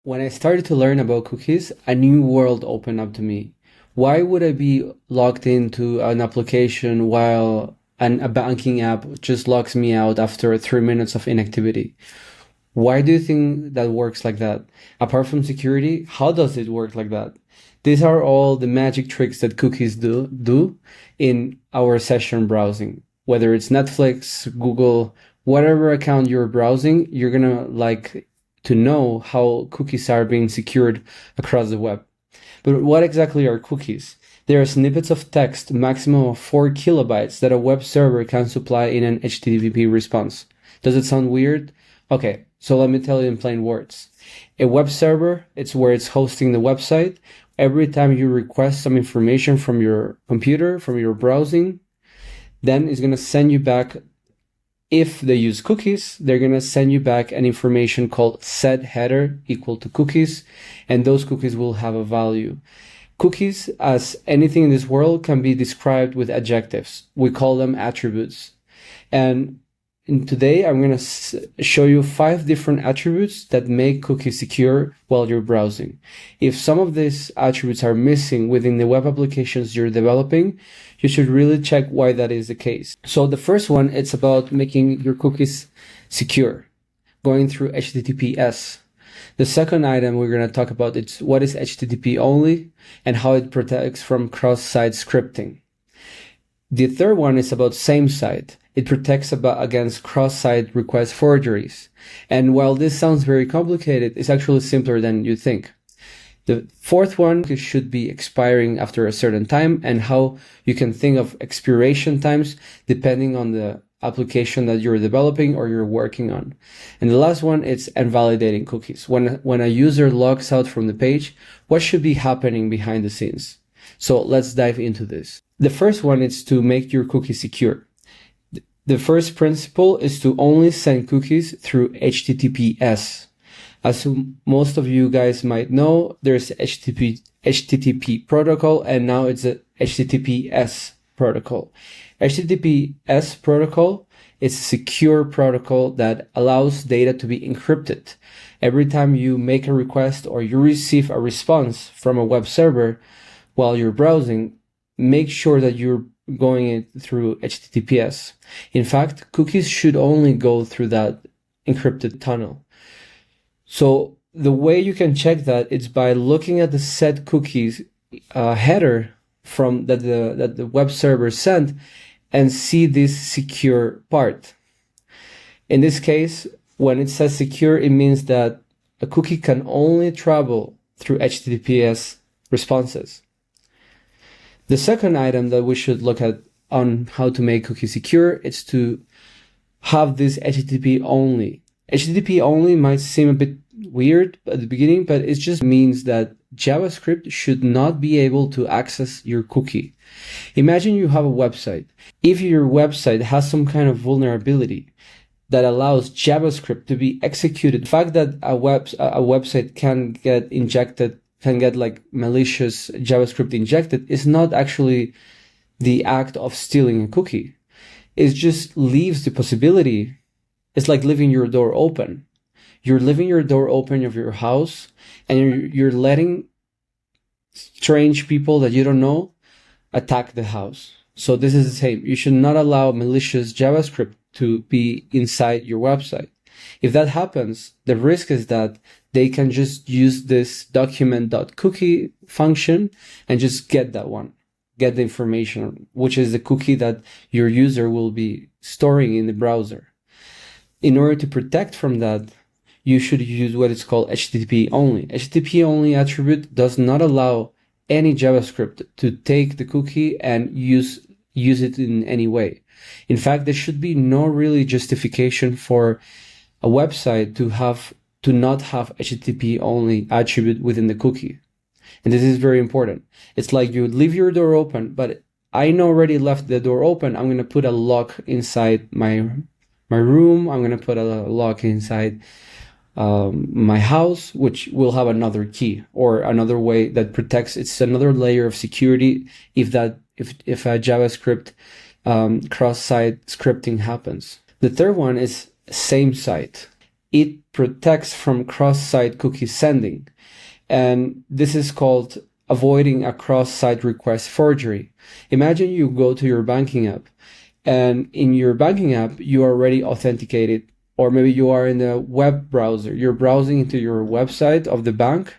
When I started to learn about cookies, a new world opened up to me. Why would I be logged into an application while a banking app just logs me out after 3 minutes of inactivity? Why do you think that works like that? Apart from security, how does it work like that? These are all the magic tricks that cookies do in our session browsing. Whether it's Netflix, Google, whatever account you're browsing, you're gonna like to know how cookies are being secured across the web. But what exactly are cookies? They are snippets of text, maximum of 4 kilobytes, that a web server can supply in an HTTP response. Does it sound weird? Okay, so let me tell you in plain words. A web server, it's where it's hosting the website. Every time you request some information from your computer, from your browsing, then it's going to send you back. If they use cookies, they're going to send you back an information called setHeader equal to cookies, and those cookies will have a value. Cookies, as anything in this world, can be described with adjectives. We call them attributes. And today I'm going to show you 5 different attributes that make cookies secure while you're browsing. If some of these attributes are missing within the web applications you're developing, you should really check why that is the case. So the first one, it's about making your cookies secure, going through HTTPS. The second item we're going to talk about is what is HTTP only and how it protects from cross-site scripting. The third one is about SameSite. It protects against cross-site request forgeries. And while this sounds very complicated, it's actually simpler than you think. The fourth one should be expiring after a certain time, and how you can think of expiration times depending on the application that you're developing or you're working on. And the last one is invalidating cookies. When a user logs out from the page, what should be happening behind the scenes? So let's dive into this. The first one is to make your cookie secure. The first principle is to only send cookies through HTTPS. As most of you guys might know, there's HTTP protocol, and now it's a HTTPS protocol. HTTPS protocol is a secure protocol that allows data to be encrypted. Every time you make a request or you receive a response from a web server while you're browsing, make sure that you're going through HTTPS. In fact, cookies should only go through that encrypted tunnel. So the way you can check that is by looking at the set cookies header from that the web server sent and see this secure part. In this case, when it says secure, it means that a cookie can only travel through HTTPS responses. The second item that we should look at on how to make cookies secure is to have this HTTP only. HTTP only might seem a bit weird at the beginning, but it just means that JavaScript should not be able to access your cookie. Imagine you have a website. If your website has some kind of vulnerability that allows JavaScript to be executed, the fact that a website can get like malicious JavaScript injected is not actually the act of stealing a cookie. It just leaves the possibility. It's like leaving your door open. You're leaving your door open of your house, and you're letting strange people that you don't know attack the house. So this is the same. You should not allow malicious JavaScript to be inside your website. If that happens, the risk is that they can just use this document.cookie function and just get the information, which is the cookie that your user will be storing in the browser. In order to protect from that, you should use what is called HTTP only. HTTP only attribute does not allow any JavaScript to take the cookie and use it in any way. In fact, there should be no really justification for a website to not have HTTP only attribute within the cookie. And this is very important. It's like you leave your door open, but I already left the door open. I'm going to put a lock inside my room. I'm going to put a lock inside my house, which will have another key or another way that protects. It's another layer of security if a JavaScript cross-site scripting happens. The third one is SameSite. it protects from cross-site cookie sending. And this is called avoiding a cross-site request forgery. Imagine you go to your banking app, and in your banking app, you are already authenticated, or maybe you are in a web browser. You're browsing into your website of the bank,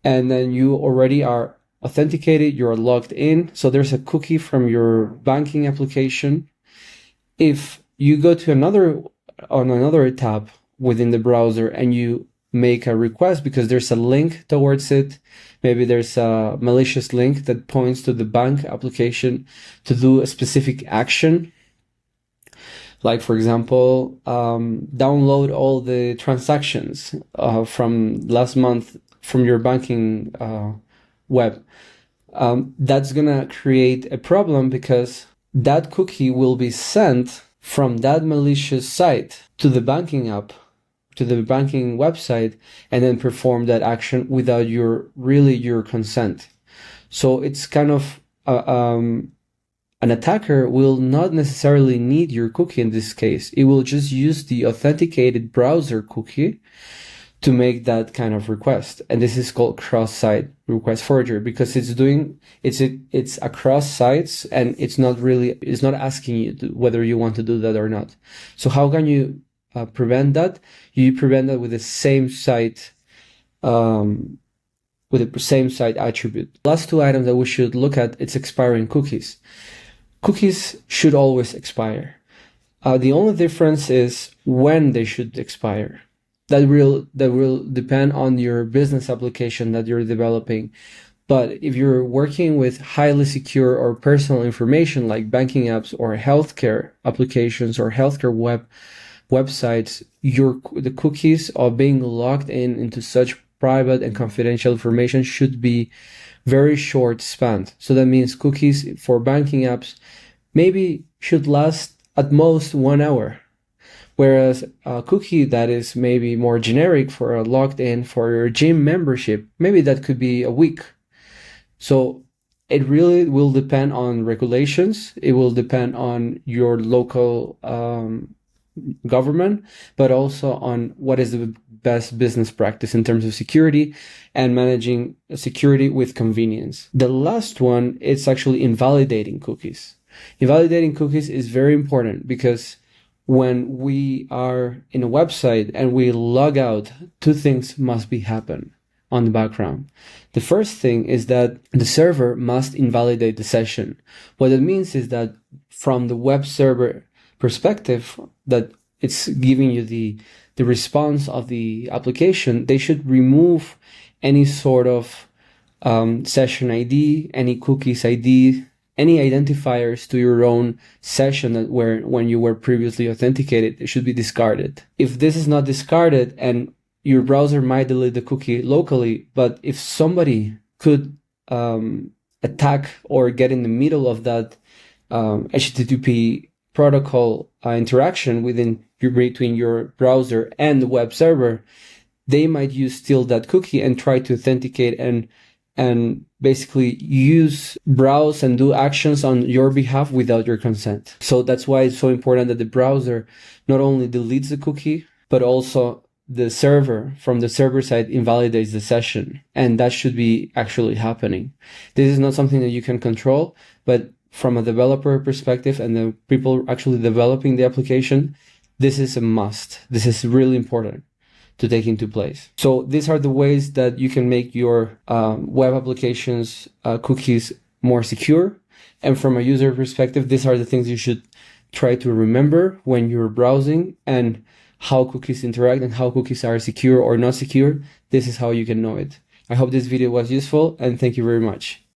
and then you already are authenticated, you're logged in. So there's a cookie from your banking application. If you go to another tab within the browser and you make a request because there's a link towards it, maybe there's a malicious link that points to the bank application to do a specific action, like for example, download all the transactions from last month from your banking web. That's gonna create a problem because that cookie will be sent from that malicious site to the banking app, to the banking website, and then perform that action without your consent. So it's kind of an attacker will not necessarily need your cookie in this case. It will just use the authenticated browser cookie to make that kind of request. And this is called cross-site request forgery because it's across sites, and it's not asking you whether you want to do that or not. So how can you prevent that? You prevent that with the same site, attribute. Last two items that we should look at, it's expiring cookies. Cookies should always expire. The only difference is when they should expire. That will depend on your business application that you're developing. But if you're working with highly secure or personal information like banking apps or healthcare applications or healthcare websites, the cookies of being logged into such private and confidential information should be very short span. So that means cookies for banking apps maybe should last at most 1 hour. Whereas a cookie that is maybe more generic for a logged in for your gym membership, maybe that could be a week. So it really will depend on regulations. It will depend on your local government, but also on what is the best business practice in terms of security and managing security with convenience. The last one, it's actually invalidating cookies. Invalidating cookies is very important because when we are in a website and we log out, two things must be happen on the background. The first thing is that the server must invalidate the session. What it means is that from the web server perspective, that it's giving you the response of the application, they should remove any sort of session ID, any cookies ID, any identifiers to your own session when you were previously authenticated. It should be discarded. If this is not discarded, and your browser might delete the cookie locally, but if somebody could attack or get in the middle of that HTTP protocol interaction between your browser and the web server, they might use still that cookie and try to authenticate and basically browse and do actions on your behalf without your consent. So that's why it's so important that the browser not only deletes the cookie, but also the server from the server side invalidates the session. And that should be actually happening. This is not something that you can control, but from a developer perspective and the people actually developing the application, this is a must. This is really important to take into place. So these are the ways that you can make your web applications cookies more secure. And from a user perspective, these are the things you should try to remember when you're browsing and how cookies interact and how cookies are secure or not secure. This is how you can know it. I hope this video was useful, and thank you very much.